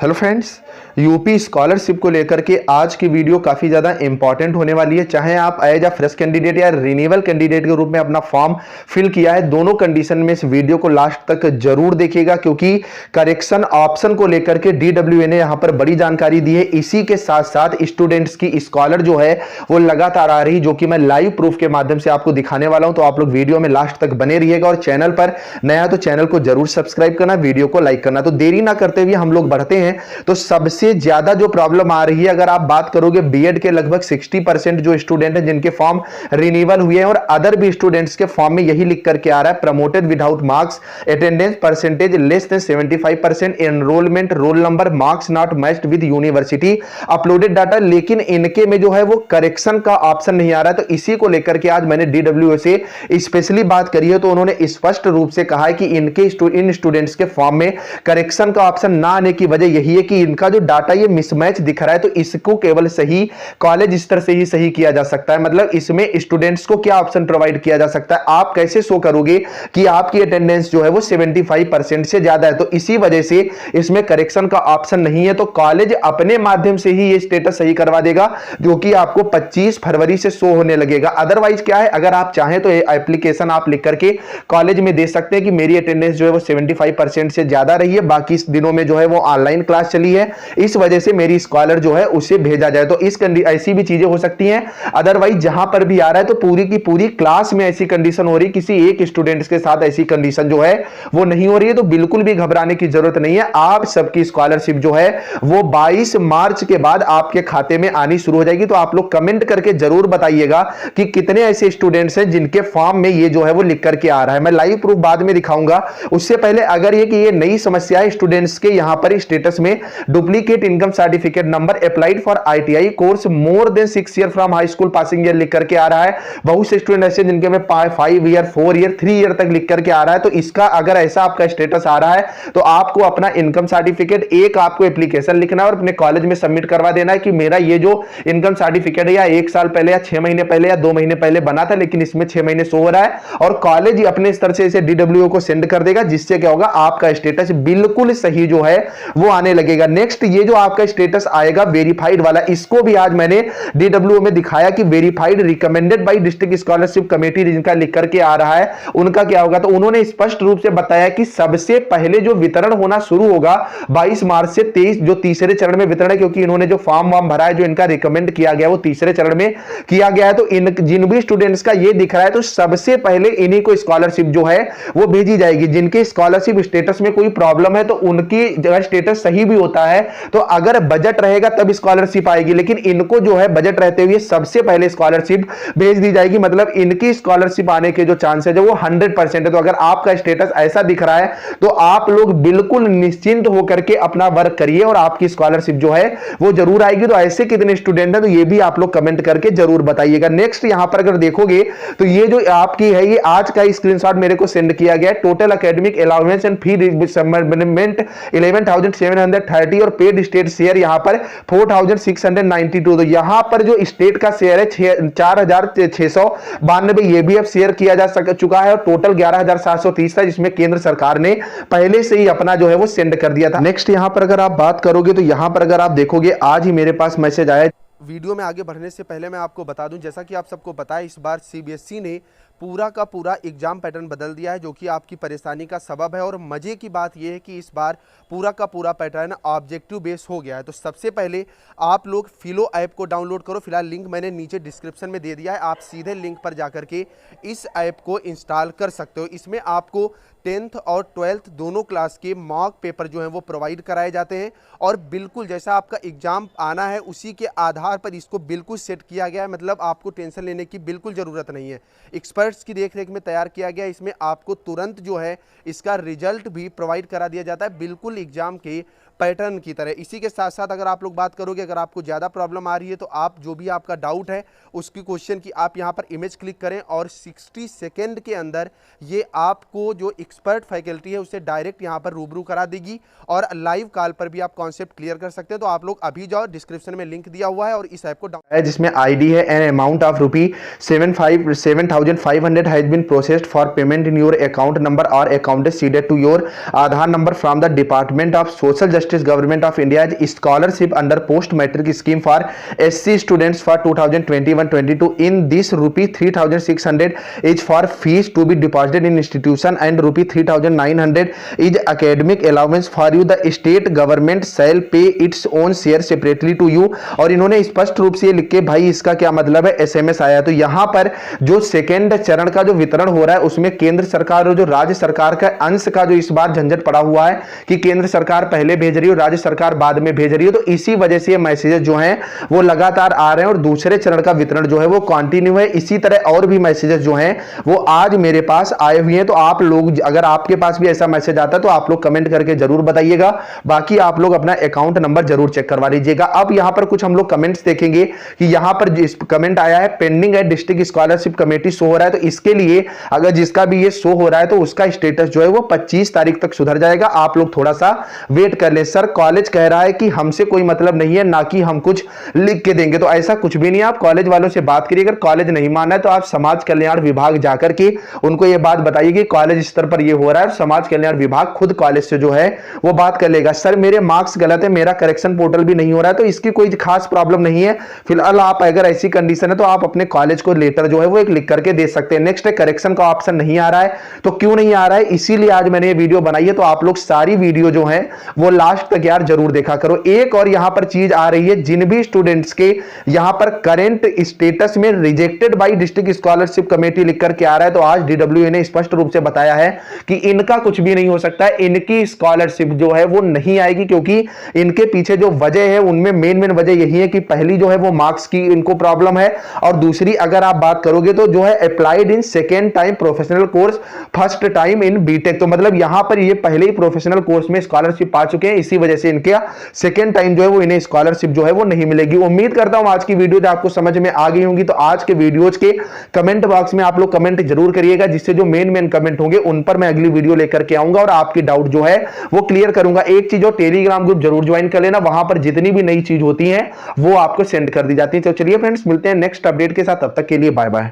Hello friends, UP scholarship को लेकर के आज की वीडियो काफ़ी ज़्यादा इंपॉर्टेंट होने वाली है। चाहे आप एज अ फ्रेश कैंडिडेट या रिन्यूअल कैंडिडेट के रूप में अपना फॉर्म फिल किया है, दोनों कंडीशन में इस वीडियो को लास्ट तक जरूर देखिएगा, क्योंकि करेक्शन ऑप्शन को लेकर के DWA ने यहाँ पर बड़ी जानकारी दी है। इसी के साथ साथ स्टूडेंट्स की स्कॉलर जो है वो लगातार आ रही, जो कि मैं लाइव प्रूफ के माध्यम से आपको दिखाने वाला हूं। तो आप लोग वीडियो में लास्ट तक बने रहिएगा और चैनल पर नया तो चैनल को जरूर सब्सक्राइब करना, वीडियो को लाइक करना। तो देरी ना करते हुए हम लोग बढ़ते हैं। तो सबसे ज्यादा जो प्रॉब्लम आ रही है, अगर आप बात करोगे बीएड के लगभग 60% जो स्टूडेंट हैं जिनके फॉर्म रिन्यूअल हुए हैं, और अदर भी स्टूडेंट्स के फॉर्म में यही लिख करके आ रहा है, promoted without marks, attendance percentage less than 75%, enrolment roll number, marks not matched with university uploaded data. लेकिन इनके में जो है वो करेक्शन का ऑप्शन नहीं आ रहा है। तो इसी को लेकर के आज मैंने DWA से स्पेशली बात करी है। तो उन्होंने स्पष्ट रूप से कहा है कि इन स्टूडेंट्स के फॉर्म में करेक्शन का ऑप्शन ना आने की वजह यही है कि इनका जो डाटा ये मिसमैच दिख रहा है। तो इसको केवल सही कॉलेज स्तर से ही सही किया जा सकता है। मतलब इसमें स्टूडेंट्स को क्या ऑप्शन प्रोवाइड किया जा सकता है, आप कैसे शो करोगे कि आपकी अटेंडेंस जो है वो 75% से ज्यादा है। तो इसी वजह से इसमें करेक्शन का ऑप्शन नहीं है। तो कॉलेज अपने माध्यम से ही ये स्टेटस सही करवा देगा, जो कि आपको 25 फरवरी से शो होने लगेगा। अदरवाइज क्या है, अगर आप चाहें तो एप्लीकेशन आप लिख करके कॉलेज में दे सकते हैं कि मेरी अटेंडेंस जो है वो 75% से ज्यादा रही है, बाकी इस दिनों में जो है वो ऑनलाइन क्लास चली है, इस वजह से मेरी स्कॉलर जो है उसे भेजा जाए। तो ऐसी भी चीजें हो सकती हैं। अदरवाइज जहां पर भी आ रहा है तो पूरी की पूरी क्लास में ऐसी कंडीशन हो रही, किसी एक स्टूडेंट्स के साथ ऐसी कंडीशन जो है वो नहीं हो रही है। तो बिल्कुल भी घबराने की जरूरत नहीं है। आप सबकी स्कॉलरशिप जो है वो 22 मार्च के बाद आपके खाते में आनी शुरू हो जाएगी। तो आप लोग कमेंट करके जरूर बताइएगा कि कितने ऐसे स्टूडेंट्स हैं जिनके फॉर्म में ये जो है वो लिख करके आ रहा है। मैं लाइव प्रूफ बाद में दिखाऊंगा। उससे पहले अगर ये नई समस्या है स्टूडेंट्स के यहां पर स्टेटस में duplicate income certificate number applied for ITI course more than 6 year from high school passing year लिख करके आ रहा है। बहुत से स्टूडेंट ऐसे जिनके में 5 ईयर 4 ईयर 3 ईयर तक लिख करके आ रहा है। तो इसका अगर ऐसा आपका स्टेटस आ रहा है तो आपको अपना इनकम सर्टिफिकेट एक आपको एप्लीकेशन लिखना है और अपने कॉलेज में सबमिट करवा देना है कि मेरा ये जो इनकम सर्टिफिकेट है या 1 साल पहले या 6 महीने पहले या 2 महीने पहले बना था, लेकिन इसमें 6 महीने शो हो रहा है, और कॉलेज अपने स्तर से इसे DWA को सेंड कर देगा, जिससे क्या होगा, आपका स्टेटस बिल्कुल सही जो है वो आने लगेगा। नेक्स्ट, ये जो आपका स्टेटस आएगा वेरीफाइड वाला, इसको भी आज मैंने DWA में दिखाया कि verified recommended by district scholarship committee जिनका लिख करके आ रहा है उनका क्या होगा। तो उन्होंने स्पष्ट रूप से बताया कि सबसे पहले जो वितरण होना शुरू होगा 22 मार्च से 23, जो तीसरे चरण में वितरण है, क्योंकि इन्होंने जो फॉर्म भरा है, जो इनका रिकमेंड किया गया वो तीसरे चरण में किया गया है। तो जिन भी स्टूडेंट्स का ये दिख रहा है तो सबसे पहले इन्हीं को स्कॉलरशिप जो है वो भेजी जाएगी। जिनके स्कॉलरशिप स्टेटस में कोई प्रॉब्लम है तो उनकी जगह स्टेटस सही भी होता है, तो अगर बजट रहेगा तब स्कॉलरशिप आएगी, लेकिन इनको जो है बजट रहते हुए सबसे पहले स्कॉलरशिप भेज दी जाएगी। मतलब इनकी स्कॉलरशिप आने के जो चांसेस है वो 100% है। तो अगर आपका स्टेटस ऐसा दिख रहा है तो आप लोग बिल्कुल निश्चिंत होकर के अपना वर्क करिए और आपकी स्कॉलरशिप जो है वो जरूर आएगी। तो ऐसे कितने स्टूडेंट हैं तो ये भी आप लोग कमेंट करके जरूर बताइएगा। नेक्स्ट, यहां पर अगर देखोगे तो ये जो आपकी है, ये आज का स्क्रीनशॉट मेरे को सेंड किया गया है। Total academic allowance and fee reimbursement 11,730 और पेड स्टेट शेयर यहां पर 4,692। तो यहां पर जो स्टेट का शेयर है 4,692, ये भी अब शेयर किया जा चुका है, और टोटल 11,730 था, जिसमें केंद्र सरकार ने पहले से ही अपना जो है वो सेंड कर दिया था। नेक्स्ट, यहां पर अगर आप बात करोगे तो यहां पर अगर आप देखोगे आज ही मेरे पास मैसेज आया। वीडियो में आगे बढ़ने से पहले मैं आपको बता दूं, जैसा कि आप सबको पता है, इस बार CBSE ने पूरा का पूरा एग्जाम पैटर्न बदल दिया है, जो कि आपकी परेशानी का सबब है। और मजे की बात यह है कि इस बार पूरा का पूरा पैटर्न ऑब्जेक्टिव बेस हो गया है। तो सबसे पहले आप लोग फिलो ऐप को डाउनलोड करो। फिलहाल लिंक मैंने नीचे डिस्क्रिप्शन में दे दिया है, आप सीधे लिंक पर जाकर के इस ऐप को इंस्टॉल कर सकते हो। इसमें आपको 10th और 12th दोनों क्लास के मॉक पेपर जो हैं वो प्रोवाइड कराए जाते हैं, और बिल्कुल जैसा आपका एग्जाम आना है उसी के आधार पर इसको बिल्कुल सेट किया गया है। मतलब आपको टेंशन लेने की बिल्कुल ज़रूरत नहीं है। एक्सपर्ट्स की देखरेख में तैयार किया गया। इसमें आपको तुरंत जो है इसका रिजल्ट भी प्रोवाइड करा दिया जाता है, बिल्कुल एग्जाम के पैटर्न की तरह। इसी के साथ साथ अगर आप लोग बात करोगे, अगर आपको ज़्यादा प्रॉब्लम आ रही है तो आप जो भी आपका डाउट है उसकी क्वेश्चन की आप यहाँ पर इमेज क्लिक करें, और 60 सेकेंड के अंदर ये आपको जो एक्सपर्ट फैकल्टी है उससे डायरेक्ट यहाँ पर रूबरू करा देगी, और लाइव कॉल पर भी आप कॉन्सेप्ट क्लियर कर सकते हैं। तो आप लोग अभी जाओ, डिस्क्रिप्शन में लिंक दिया हुआ है, और इस ऐप को डाउनलोड है, जिसमें ID है an amount of ₹7,500 has been processed for payment in your account number और account seeded to your Aadhaar number from the department of social justice justice government of India scholarship under post matric scheme for SC students for 2021-22 in this ₹3,600 is for fees to be deposited in institution and ₹3,900 is academic allowance for you, the state government shall pay its own share separately to you. और इन्होंने स्पष्ट रूप से ये लिख के, भाई इसका क्या मतलब है, SMS आया। तो यहां पर जो सेकेंड चरण का जो वितरण हो रहा है उसमें केंद्र सरकार और जो राज्य सरकार का अंश का जो इस बार झंझट पड़ा हुआ है कि केंद्र सरकार पहले भेज रही है और राज्य सरकार बाद में भेज रही है, तो इसी वजह से ये मैसेजेस जो हैं वो लगातार आ रहे हैं और दूसरे चरण का वितरण जो है वो कंटिन्यू है। इसी तरह और भी मैसेजेस जो हैं वो आज मेरे पास आए हुए हैं। तो आप लोग, अगर आपके पास भी ऐसा मैसेज आता है तो आप लोग कमेंट करके जरूर बताइएगा। बाकी आप लोग अपना अकाउंट नंबर जरूर चेक करवा लीजिएगा। अब यहां पर कुछ हम लोग कमेंट्स देखेंगे कि यहां पर जिस कमेंट आया है पेंडिंग है डिस्ट्रिक्ट स्कॉलरशिप कमेटी शो हो रहा है, तो इसके लिए अगर जिसका भी ये शो हो रहा है तो उसका स्टेटस जो है वो 25 तारीख तक सुधर जाएगा। आप लोग थोड़ा सा वेट कर ले। सर कॉलेज कह रहा है कि हमसे कोई मतलब नहीं है, ना कि हम कुछ लिख के देंगे, तो ऐसा कुछ भी नहीं है। आप कॉलेज वालों से बात करिए, अगर कॉलेज नहीं माना है तो आप समाज कल्याण विभाग जाकर के उनको ये बात बताइए कि कॉलेज स्तर पर ये हो रहा है, समाज कल्याण विभाग खुद कॉलेज से जो है वो बात कर लेगा। सर मेरे मार्क्स गलत है, मेरा करेक्शन पोर्टल भी नहीं हो रहा है, तो इसकी कोई खास प्रॉब्लम नहीं है। फिलहाल आप अगर ऐसी कंडीशन है तो आप अपने कॉलेज को लेटर जो है वो एक लिख करके दे सकते हैं। नेक्स्ट है करेक्शन का ऑप्शन नहीं आ रहा है, तो क्यों नहीं आ रहा है, इसीलिए आज मैंने ये वीडियो बनाई है। तो आप लोग सारी वीडियो जो है वो लास्ट तक यार जरूर देखा करो। एक और यहां पर चीज आ रही है, जिन भी स्टूडेंट्स के यहां पर करंट स्टेटस में rejected by district scholarship committee लिख करके आ रहा है, तो आज DWA ने स्पष्ट रूप से बताया है कि इनका कुछ भी नहीं हो सकता है, इनकी स्कॉलरशिप जो है वो नहीं आएगी, क्योंकि इनके पीछे जो वजह है उनमें मेन वजह यही है कि पहली जो है वो मार्क्स की इनको प्रॉब्लम है, और दूसरी अगर आप बात करोगे तो जो है applied in second time professional course first time in BTech, तो मतलब यहां पर ये पहले ही प्रोफेशनल कोर्स में स्कॉलरशिप पा चुके हैं, इसी वजह से इनके सेकेंड टाइम जो है वो इन्हें स्कॉलरशिप जो है वो नहीं मिलेगी। उम्मीद करता हूं आज की वीडियो आपको समझ में आ गई होंगी। तो आज के वीडियोज के कमेंट बॉक्स में आप लोग कमेंट जरूर करिएगा, जिससे जो मेन कमेंट होंगे उन पर मैं अगली वीडियो लेकर के आऊंगा और आपकी डाउट जो है वो क्लियर करूंगा। एक चीज, टेलीग्राम ग्रुप जरूर ज्वाइन कर लेना, वहां पर जितनी भी नई चीज होती है वो आपको सेंड कर दी जाती है। तो चलिए फ्रेंड्स, मिलते हैं नेक्स्ट अपडेट के साथ, तब तक के लिए बाय बाय।